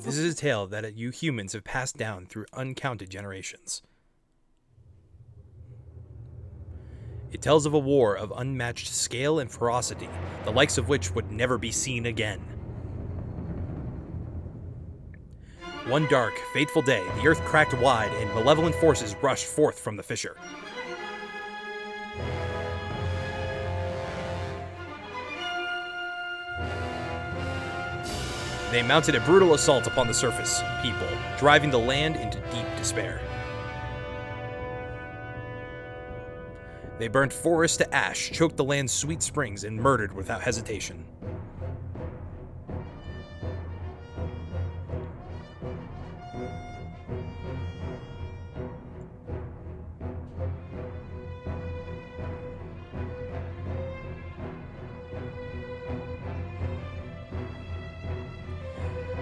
This is a tale that you humans have passed down through uncounted generations. It tells of a war of unmatched scale and ferocity, the likes of which would never be seen again. One dark, fateful day, the earth cracked wide and malevolent forces rushed forth from the fissure. They mounted a brutal assault upon the surface people, driving the land into deep despair. They burned forests to ash, choked the land's sweet springs, and murdered without hesitation.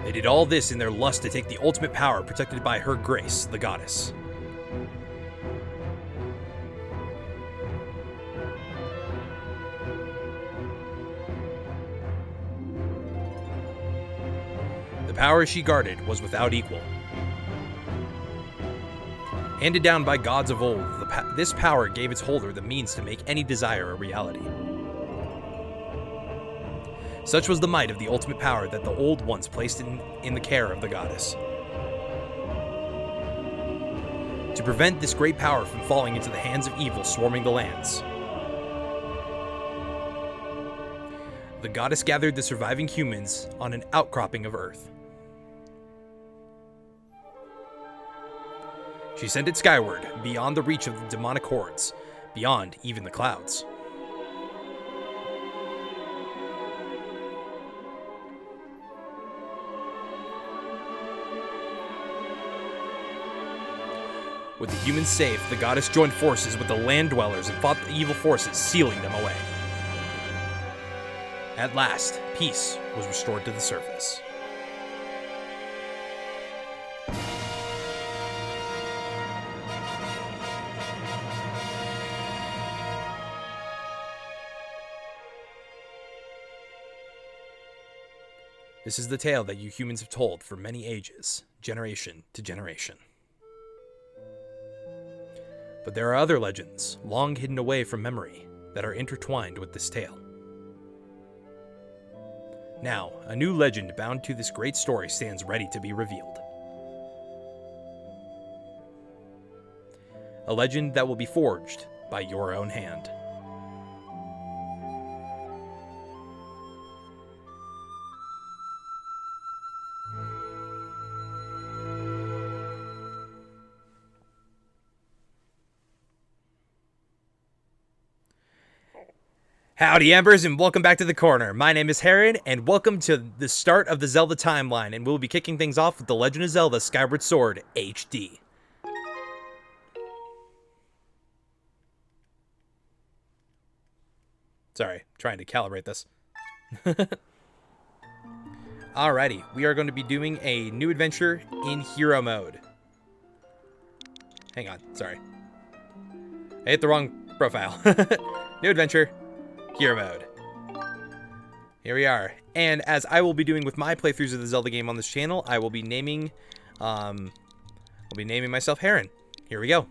They did all this in their lust to take the ultimate power protected by her grace, the goddess. The power she guarded was without equal. Handed down by gods of old, this power gave its holder the means to make any desire a reality. Such was the might of the ultimate power that the old ones placed in the care of the goddess. To prevent this great power from falling into the hands of evil swarming the lands, the goddess gathered the surviving humans on an outcropping of earth. She sent it skyward, beyond the reach of the demonic hordes, beyond even the clouds. With the humans safe, the goddess joined forces with the land dwellers and fought the evil forces, sealing them away. At last, peace was restored to the surface. This is the tale that you humans have told for many ages, generation to generation. But there are other legends, long hidden away from memory, that are intertwined with this tale. Now, a new legend bound to this great story stands ready to be revealed. A legend that will be forged by your own hand. Howdy Embers, and welcome back to the corner. My name is Heron, and welcome to the start of the Zelda timeline, and we'll be kicking things off with The Legend of Zelda Skyward Sword HD. Sorry, trying to calibrate this. Alrighty, we are going to be doing a new adventure in hero mode. Hang on, sorry. I hit the wrong profile. New adventure. Hero mode. Here we are. And as I will be doing with my playthroughs of the Zelda game on this channel, I will be naming myself Heron. Here we go.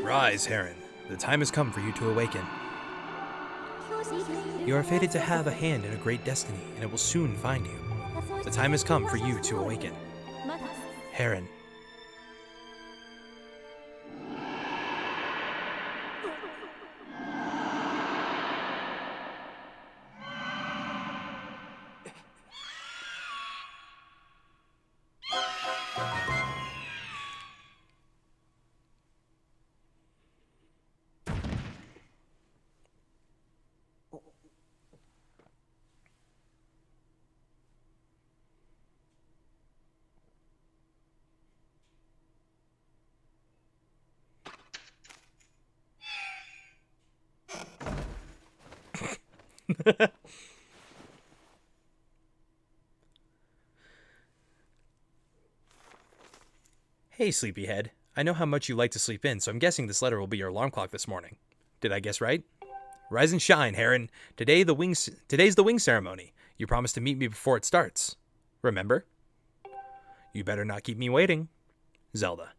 Rise, Heron. The time has come for you to awaken. You are fated to have a hand in a great destiny, and it will soon find you. The time has come for you to awaken. Heron. Hey, sleepyhead. I know how much you like to sleep in, so I'm guessing this letter will be your alarm clock this morning. Did I guess right? Rise and shine, Heron. Today's the wing ceremony. You promised to meet me before it starts. Remember? You better not keep me waiting. Zelda.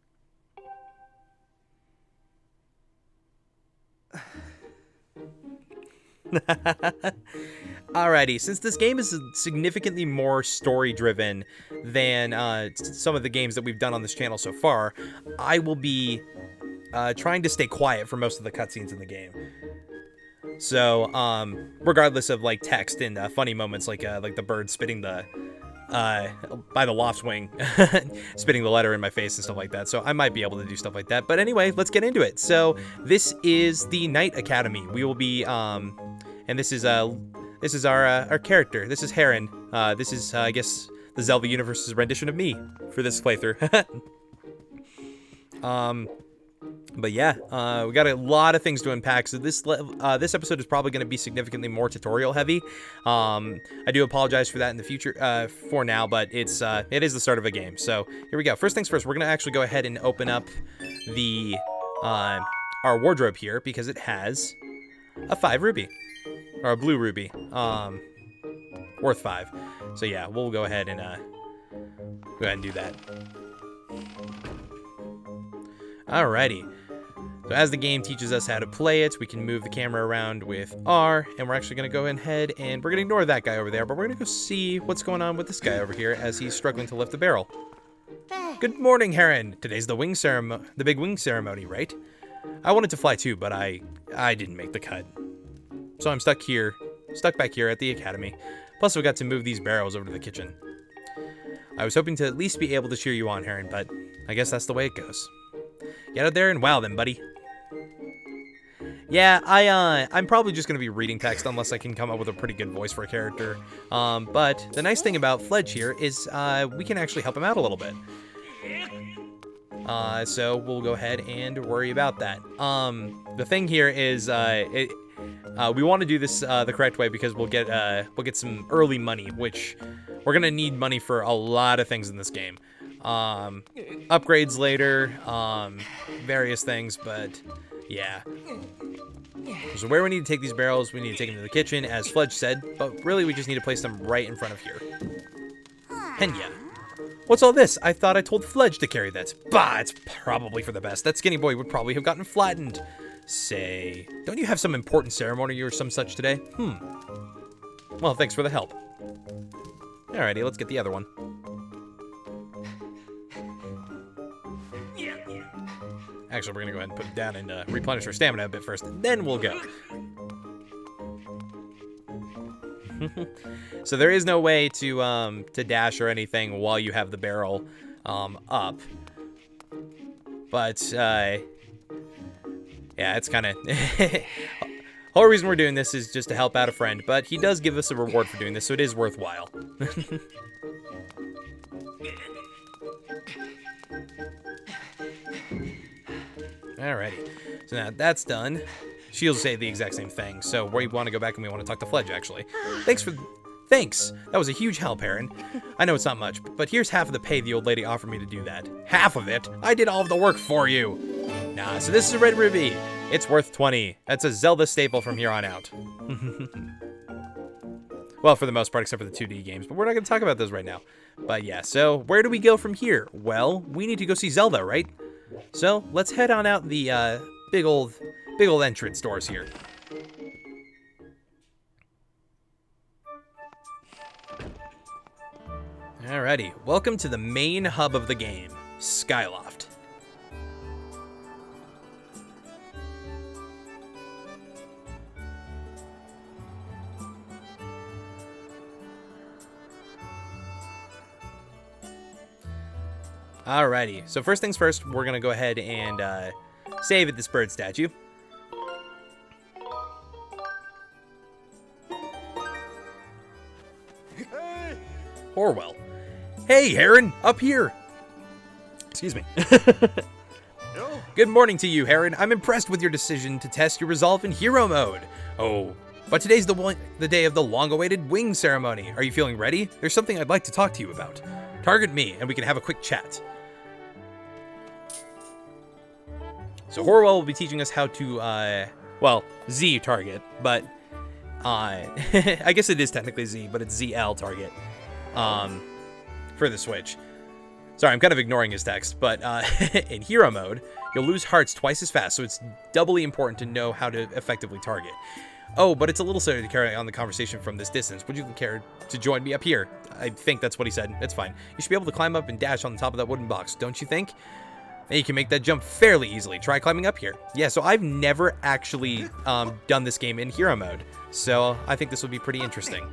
Alrighty, since this game is significantly more story-driven than some of the games that we've done on this channel so far, I will be trying to stay quiet for most of the cutscenes in the game. So, regardless of like text and funny moments like the bird spitting the by the loft's wing, spitting the letter in my face and stuff like that. So I might be able to do stuff like that. But anyway, let's get into it. So this is the Knight Academy. We will be and this is our character. This is Heron. This is I guess the Zelda universe's rendition of me for this playthrough. But yeah, we got a lot of things to unpack. So this episode is probably going to be significantly more tutorial heavy. I do apologize for that in the future, for now, but it is the start of a game. So here we go. First things first, we're going to actually go ahead and open up the our wardrobe here because it has a 5 ruby or a blue ruby, worth 5. So yeah, we'll go ahead and do that. Alrighty. So as the game teaches us how to play it, we can move the camera around with R, and we're actually going to go ahead and we're going to ignore that guy over there, but we're going to go see what's going on with this guy over here as he's struggling to lift the barrel. Good morning, Heron. Today's the big wing ceremony, right? I wanted to fly too, but I didn't make the cut. So I'm stuck back here at the academy. Plus we got to move these barrels over to the kitchen. I was hoping to at least be able to cheer you on, Heron, but I guess that's the way it goes. Get out there and wow them, buddy. Yeah, I'm probably just going to be reading text unless I can come up with a pretty good voice for a character. But the nice thing about Fledge here is we can actually help him out a little bit. So we'll go ahead and worry about that. The thing here is we want to do this the correct way because we'll get some early money, which we're going to need money for a lot of things in this game. Upgrades later, various things, but yeah. So where we need to take these barrels, we need to take them to the kitchen, as Fledge said, but really we just need to place them right in front of here. Henya. What's all this? I thought I told Fledge to carry that. Bah, it's probably for the best. That skinny boy would probably have gotten flattened. Say, don't you have some important ceremony or some such today? Well, thanks for the help. Alrighty, let's get the other one. Actually, we're going to go ahead and put it down and replenish our stamina a bit first, and then we'll go. So there is no way to dash or anything while you have the barrel up. But, yeah, it's kind of... Whole reason we're doing this is just to help out a friend, but he does give us a reward for doing this, so it is worthwhile. Alrighty, so now that's done. She'll say the exact same thing, so we want to go back and we want to talk to Fledge, actually. Thanks! That was a huge help, Heron. I know it's not much, but here's half of the pay the old lady offered me to do that. Half of it? I did all of the work for you! Nah, so this is a red ruby. It's worth 20. That's a Zelda staple from here on out. Well, for the most part, except for the 2D games, but we're not going to talk about those right now. But yeah, so where do we go from here? Well, we need to go see Zelda, right? So let's head on out the big old entrance doors here. Alrighty, welcome to the main hub of the game, Skyloft. Alrighty, so first things first, we're gonna go ahead and save at this bird statue. Hey! Orwell. Hey, Heron, up here. Excuse me. No. Good morning to you, Heron. I'm impressed with your decision to test your resolve in hero mode. Oh, but today's the day of the long-awaited wing ceremony. Are you feeling ready? There's something I'd like to talk to you about. Target me, and we can have a quick chat. So Horwell will be teaching us how to, well, Z target, but I guess it is technically Z, but it's ZL target for the Switch. Sorry, I'm kind of ignoring his text, but in hero mode, you'll lose hearts twice as fast, so it's doubly important to know how to effectively target. Oh, but it's a little silly to carry on the conversation from this distance. Would you care to join me up here? I think that's what he said. It's fine. You should be able to climb up and dash on the top of that wooden box, don't you think? And you can make that jump fairly easily. Try climbing up here. Yeah, so I've never actually done this game in hero mode, so I think this will be pretty interesting.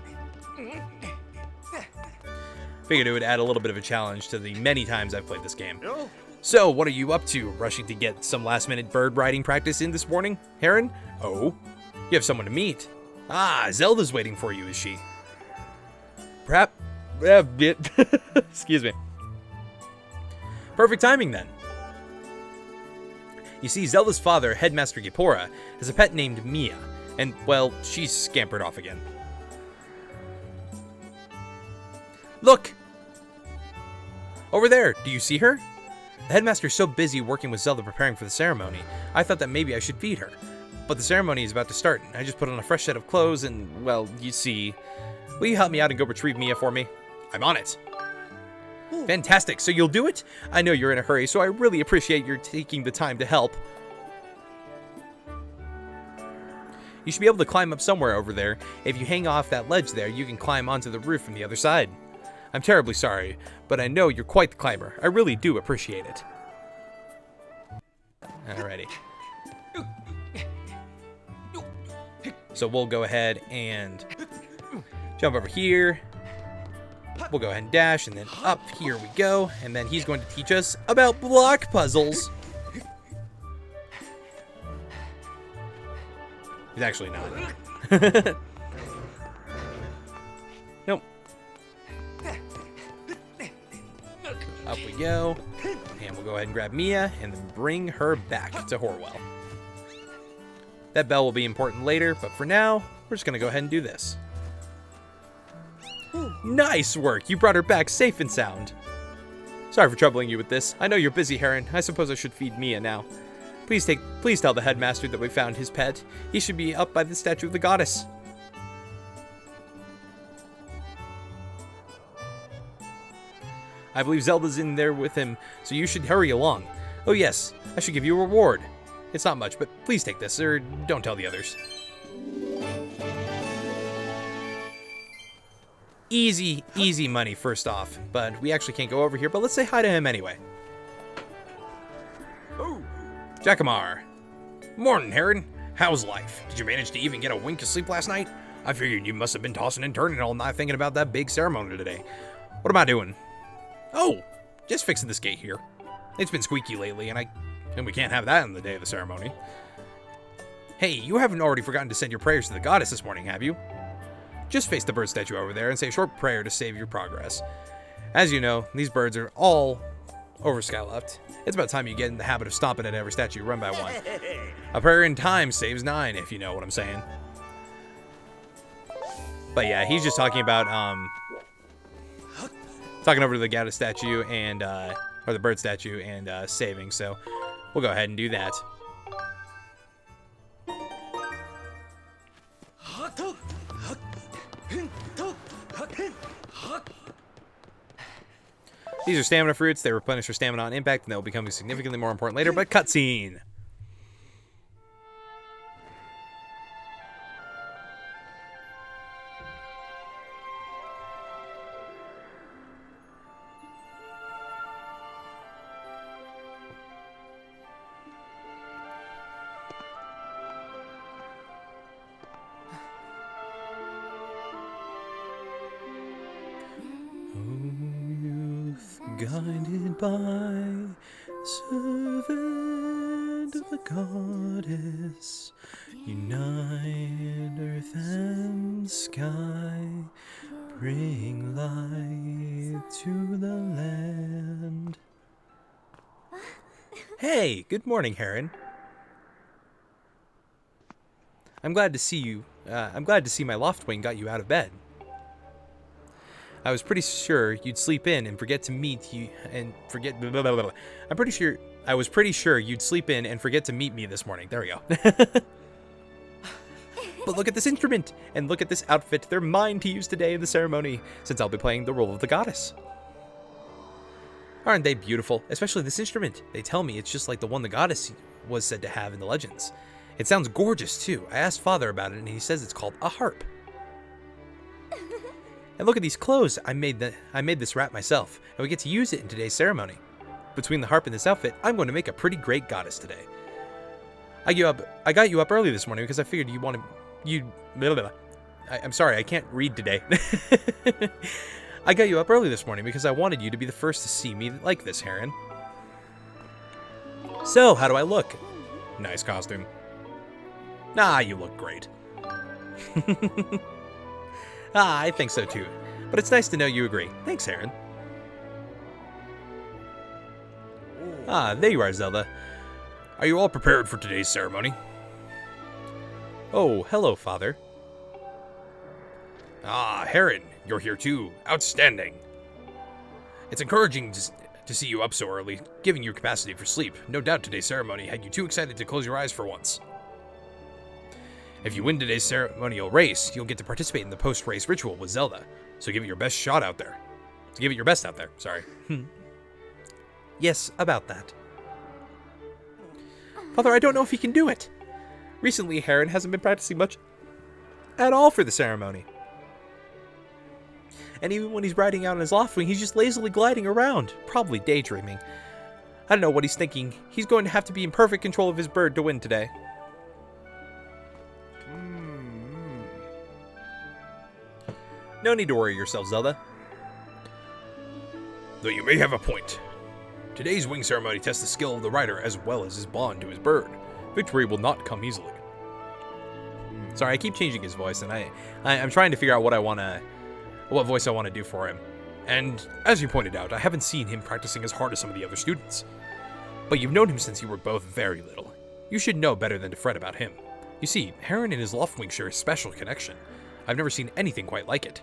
Figured it would add a little bit of a challenge to the many times I've played this game. No. So, what are you up to? Rushing to get some last-minute bird riding practice in this morning, Heron? Oh, you have someone to meet. Ah, Zelda's waiting for you, is she? Perhaps... Excuse me. Perfect timing, then. You see, Zelda's father, Headmaster Gipora, has a pet named Mia, and, well, she's scampered off again. Look! Over there, do you see her? The headmaster's so busy working with Zelda preparing for the ceremony, I thought that maybe I should feed her. But the ceremony is about to start, and I just put on a fresh set of clothes and, well, you see... Will you help me out and go retrieve Mia for me? I'm on it. Fantastic, so you'll do it? I know you're in a hurry, so I really appreciate your taking the time to help. You should be able to climb up somewhere over there. If you hang off that ledge there, you can climb onto the roof from the other side. I'm terribly sorry, but I know you're quite the climber. I really do appreciate it. Alrighty. So we'll go ahead and jump over here. We'll go ahead and dash, and then up here we go. And then he's going to teach us about block puzzles. He's actually not. Nope. Up we go. And we'll go ahead and grab Mia and then bring her back to Horwell. That bell will be important later, but for now, we're just going to go ahead and do this. Nice work! You brought her back safe and sound. Sorry for troubling you with this. I know you're busy, Heron. I suppose I should feed Mia now. Please tell the headmaster that we found his pet. He should be up by the statue of the goddess. I believe Zelda's in there with him, so you should hurry along. Oh yes, I should give you a reward. It's not much, but please take this, or don't tell the others. Easy money first off, but we actually can't go over here, but let's say hi to him anyway. Oh. Jackamar. Morning, Heron. How's life? Did you manage to even get a wink of sleep last night? I figured you must have been tossing and turning all night thinking about that big ceremony today. What am I doing? Oh, just fixing this gate here. It's been squeaky lately, and we can't have that on the day of the ceremony. Hey, you haven't already forgotten to send your prayers to the goddess this morning, have you? Just face the bird statue over there and say a short prayer to save your progress. As you know, these birds are all over Skyloft. It's about time you get in the habit of stomping at every statue run by one. A prayer in time saves 9, if you know what I'm saying. But yeah, he's just talking about, talking over to the goddess statue and, or the bird statue and, saving, so we'll go ahead and do that. These are stamina fruits. They replenish your stamina on impact, and they will become significantly more important later, but cutscene! Guided by servant of the goddess, unite earth and sky, bring light to the land. Hey, good morning, Heron. I'm glad to see you. I'm glad to see my loftwing got you out of bed. I was pretty sure you'd sleep in and forget to meet you and forget. Blah, blah, blah, blah. I was pretty sure you'd sleep in and forget to meet me this morning. There we go. But look at this instrument and look at this outfit. They're mine to use today in the ceremony, since I'll be playing the role of the goddess. Aren't they beautiful? Especially this instrument. They tell me it's just like the one the goddess was said to have in the legends. It sounds gorgeous too. I asked Father about it and he says it's called a harp. And look at these clothes. I made this wrap myself, and we get to use it in today's ceremony. Between the harp and this outfit, I'm going to make a pretty great goddess today. I got you up early this morning because I figured I'm sorry, I can't read today. I got you up early this morning because I wanted you to be the first to see me like this, Heron. So, how do I look? Nice costume. Nah, you look great. I think so too. But it's nice to know you agree. Thanks, Heron. There you are, Zelda. Are you all prepared for today's ceremony? Oh, hello, Father. Heron, you're here too. Outstanding. It's encouraging to see you up so early, giving you capacity for sleep. No doubt today's ceremony had you too excited to close your eyes for once. If you win today's ceremonial race, you'll get to participate in the post-race ritual with Zelda. So give it your best shot out there. Give it your best out there, sorry. Yes, about that. Father, I don't know if he can do it. Recently, Heron hasn't been practicing much at all for the ceremony. And even when he's riding out on his loftwing, he's just lazily gliding around, probably daydreaming. I don't know what he's thinking. He's going to have to be in perfect control of his bird to win today. No need to worry yourself, Zelda. Though you may have a point. Today's wing ceremony tests the skill of the rider as well as his bond to his bird. Victory will not come easily. Sorry, I keep changing his voice, and I'm trying to figure out what voice I want to do for him. And as you pointed out, I haven't seen him practicing as hard as some of the other students. But you've known him since you were both very little. You should know better than to fret about him. You see, Heron and his loftwing share a special connection. I've never seen anything quite like it.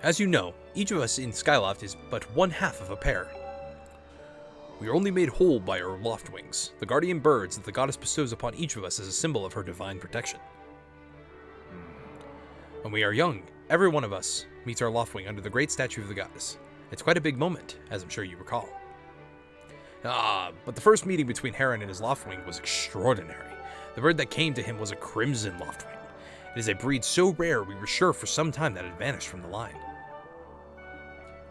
As you know, each of us in Skyloft is but one half of a pair. We are only made whole by our loftwings, the guardian birds that the goddess bestows upon each of us as a symbol of her divine protection. When we are young, every one of us meets our loftwing under the great statue of the goddess. It's quite a big moment, as I'm sure you recall. But the first meeting between Heron and his loftwing was extraordinary. The bird that came to him was a crimson loftwing. It is a breed so rare we were sure for some time that it had vanished from the line.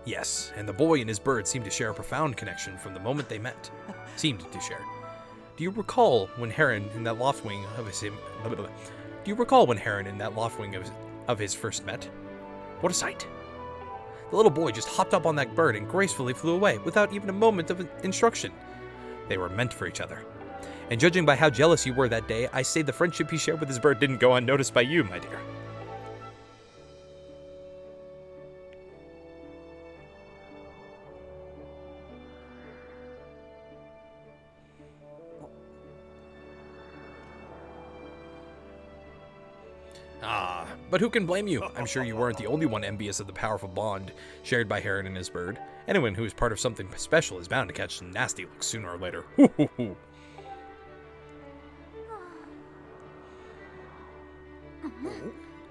Yes, and the boy and his bird seemed to share a profound connection from the moment they met. Seemed to share. Do you recall when Heron in that loftwing of his first met? What a sight! The little boy just hopped up on that bird and gracefully flew away without even a moment of instruction. They were meant for each other. And judging by how jealous you were that day, I say the friendship he shared with his bird didn't go unnoticed by you, my dear. Ah, but who can blame you? I'm sure you weren't the only one envious of the powerful bond shared by Heron and his bird. Anyone who is part of something special is bound to catch some nasty looks sooner or later. Hoo hoo hoo.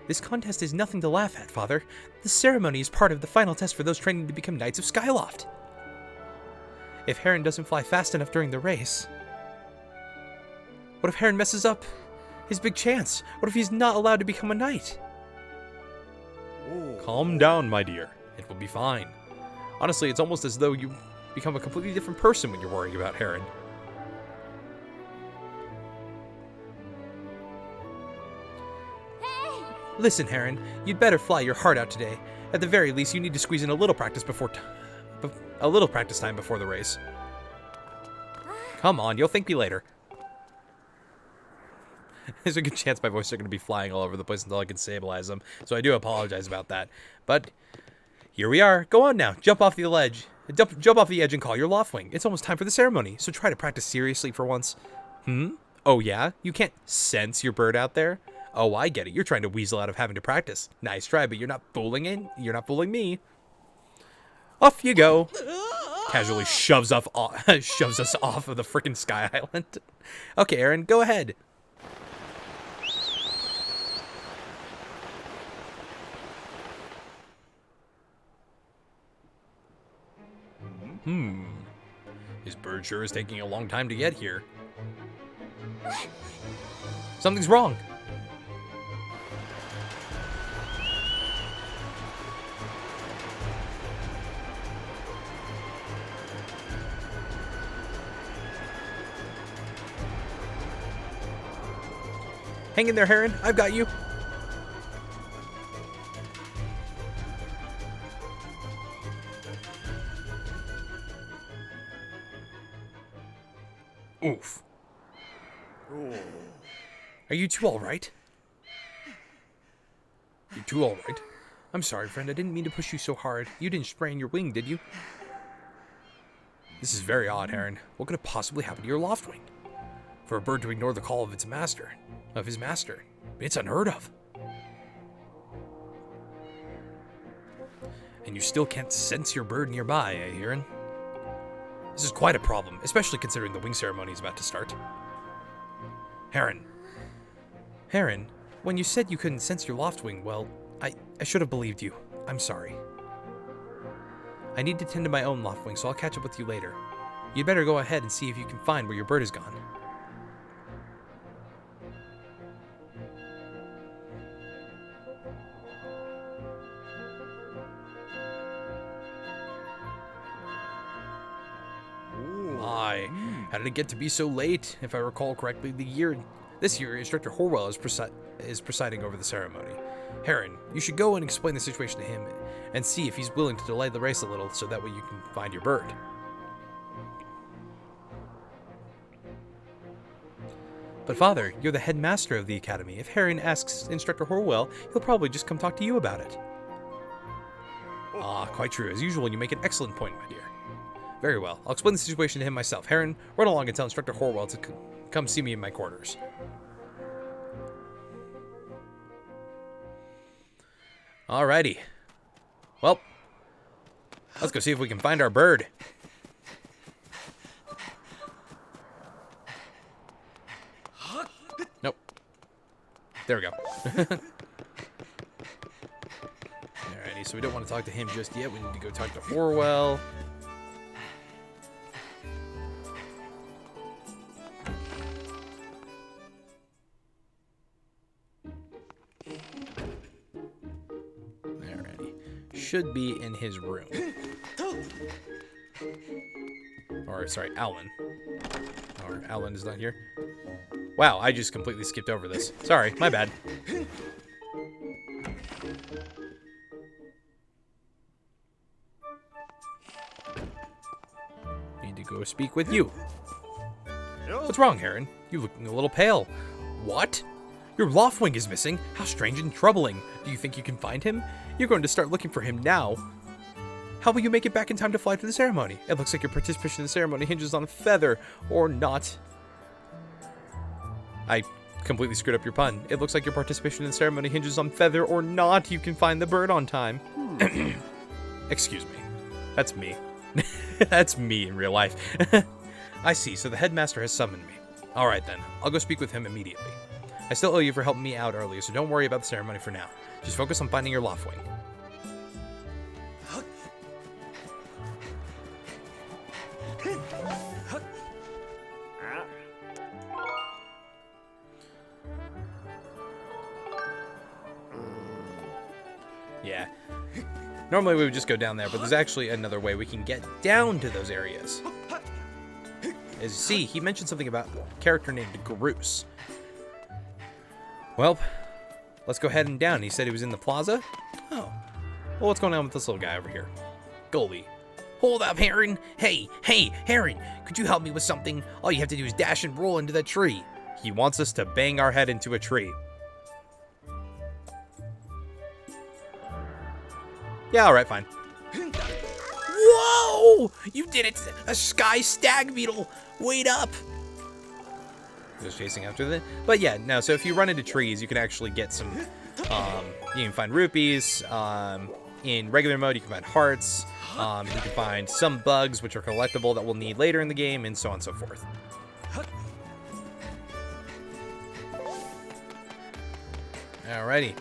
This contest is nothing to laugh at, Father. The ceremony is part of the final test for those training to become Knights of Skyloft. If Heron doesn't fly fast enough during the race... What if Heron messes up his big chance? What if he's not allowed to become a knight? Calm down, my dear. It will be fine. Honestly, it's almost as though you become a completely different person when you're worrying about Heron. Listen, Heron, you'd better fly your heart out today. At the very least, you need to squeeze in a little practice time before the race. Come on, you'll thank me later. There's a good chance my voice is going to be flying all over the place until I can stabilize them, so I do apologize about that. But here we are. Go on now. Jump off the ledge. Jump off the edge and call your Loftwing. It's almost time for the ceremony, so try to practice seriously for once. Oh yeah? You can't sense your bird out there? Oh, I get it. You're trying to weasel out of having to practice. Nice try, but you're not fooling me. Off you go. Casually shoves us off of the frickin' Sky Island. Okay, Aaron, go ahead. His bird sure is taking a long time to get here. Something's wrong. Hang in there, Heron. I've got you. Oof. Are you two all right? You two all right? I'm sorry, friend. I didn't mean to push you so hard. You didn't sprain your wing, did you? This is very odd, Heron. What could have possibly happened to your Loftwing? For a bird to ignore the call of his master. It's unheard of. And you still can't sense your bird nearby, eh, Heron? This is quite a problem, especially considering the wing ceremony is about to start. Heron, when you said you couldn't sense your Loftwing, well, I should have believed you. I'm sorry. I need to tend to my own Loftwing, so I'll catch up with you later. You'd better go ahead and see if you can find where your bird has gone. How did it get to be so late? If I recall correctly, this year, Instructor Horwell is presiding over the ceremony. Heron, you should go and explain the situation to him and see if he's willing to delay the race a little so that way you can find your bird. But Father, you're the headmaster of the academy. If Heron asks Instructor Horwell, he'll probably just come talk to you about it. Ah, quite true. As usual, you make an excellent point, my dear. Very well. I'll explain the situation to him myself. Heron, run along and tell Instructor Horwell to come see me in my quarters. Alrighty. Well, let's go see if we can find our bird. Nope. There we go. Alrighty, so we don't want to talk to him just yet. We need to go talk to Horwell. Should be in his room. Or, sorry, Alan. Or Alan is not here. Wow, I just completely skipped over this. Sorry, my bad. Need to go speak with you. What's wrong, Heron? You're looking a little pale. What? Your loft wing is missing? How strange and troubling. Do you think you can find him? You're going to start looking for him now. How will you make it back in time to fly to the ceremony? It looks like your participation in the ceremony hinges on a feather, or not. I completely screwed up your pun. It looks like your participation in the ceremony hinges on feather or not you can find the bird on time. Excuse me. That's me. That's me in real life. I see, so the headmaster has summoned me. Alright then, I'll go speak with him immediately. I still owe you for helping me out earlier, so don't worry about the ceremony for now. Just focus on finding your loft wing. Yeah. Normally we would just go down there, but there's actually another way we can get down to those areas. As you see, he mentioned something about a character named Groose. Well, let's go head and down. He said he was in the plaza. Oh. Well, what's going on with this little guy over here? Goalie. Hold up, Heron. Hey, Heron, could you help me with something? All you have to do is dash and roll into that tree. He wants us to bang our head into a tree. Yeah, alright, fine. Whoa! You did it! A sky stag beetle! Wait up! He was chasing after them. But yeah, no, so if you run into trees, you can actually get some, you can find rupees. In regular mode, you can find hearts. You can find some bugs, which are collectible that we'll need later in the game, and so on and so forth. Alrighty.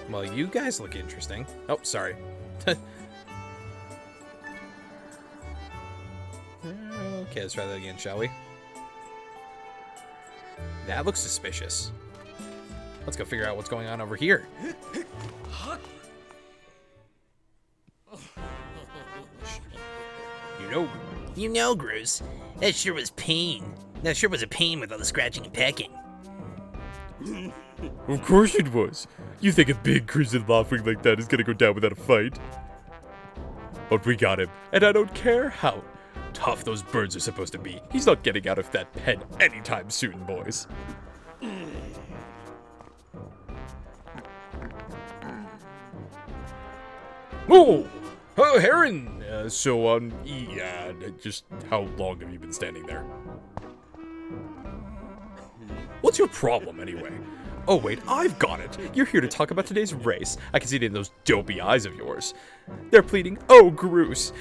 Well, you guys look interesting. Oh, sorry. Okay, let's try that again, shall we? That looks suspicious. Let's go figure out what's going on over here. You know, Groose, that sure was pain. That sure was a pain with all the scratching and pecking. Of course it was. You think a big crimson loftwing like that is gonna go down without a fight? But we got him, and I don't care how tough those birds are supposed to be. He's not getting out of that pen anytime soon, boys. Oh, Heron! Yeah, just how long have you been standing there? What's your problem, anyway? Oh, wait, I've got it. You're here to talk about today's race. I can see it in those dopey eyes of yours. They're pleading, oh, Groose,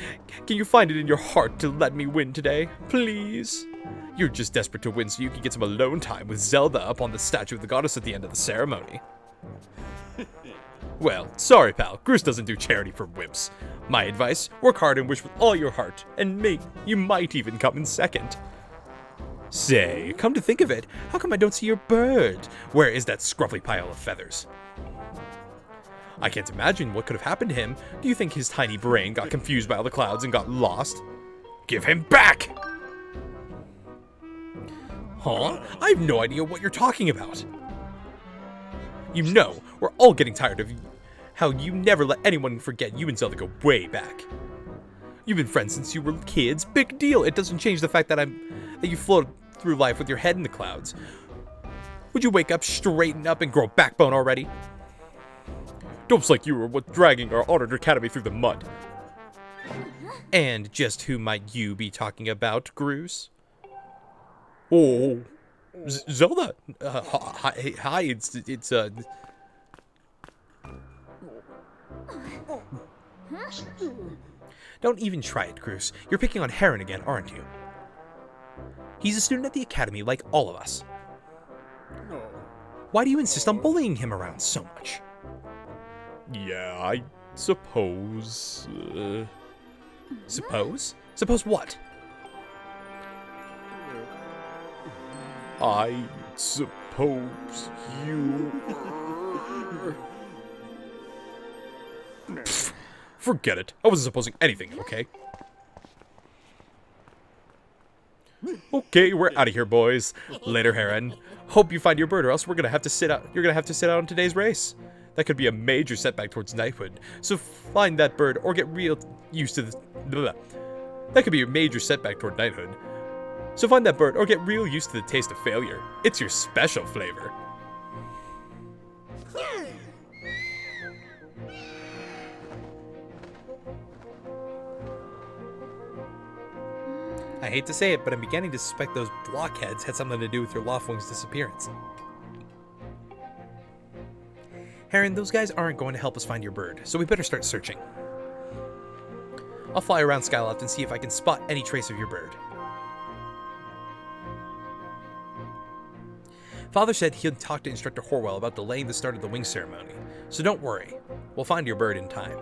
can you find it in your heart to let me win today? Please? You're just desperate to win so you can get some alone time with Zelda up on the statue of the goddess at the end of the ceremony. Well, sorry, pal. Groose doesn't do charity for wimps. My advice, work hard and wish with all your heart, and you might even come in second. Say, come to think of it, how come I don't see your bird? Where is that scruffy pile of feathers? I can't imagine what could have happened to him. Do you think his tiny brain got confused by all the clouds and got lost? Give him back! Huh? I have no idea what you're talking about. You know, we're all getting tired of how you never let anyone forget you and Zelda go way back. You've been friends since you were kids. Big deal. It doesn't change the fact that you float through life with your head in the clouds. Would you wake up, straighten up, and grow a backbone already? Dopes like you are what dragging our honored academy through the mud. And just who might you be talking about, Groose? Oh, Zelda. Hi. It's Don't even try it, Groose. You're picking on Heron again, aren't you? He's a student at the academy like all of us. Why do you insist on bullying him around so much? yeah, I suppose. Suppose? Suppose what? I suppose you. Pfft, forget it. I wasn't supposing anything, okay? Okay, we're out of here, boys. Later, Heron. Hope you find your bird, or else we're gonna have to sit out. You're gonna have to sit out on today's race. That could be a major setback towards knighthood. So find that bird, or get real used to this. Blah, blah. That could be a major setback toward knighthood. So find that bird or get real used to the taste of failure. It's your special flavor. I hate to say it, but I'm beginning to suspect those blockheads had something to do with your Loftwing's disappearance. Heron, those guys aren't going to help us find your bird, so we better start searching. I'll fly around Skyloft and see if I can spot any trace of your bird. Father said he'd talk to Instructor Horwell about delaying the start of the wing ceremony, so don't worry. We'll find your bird in time.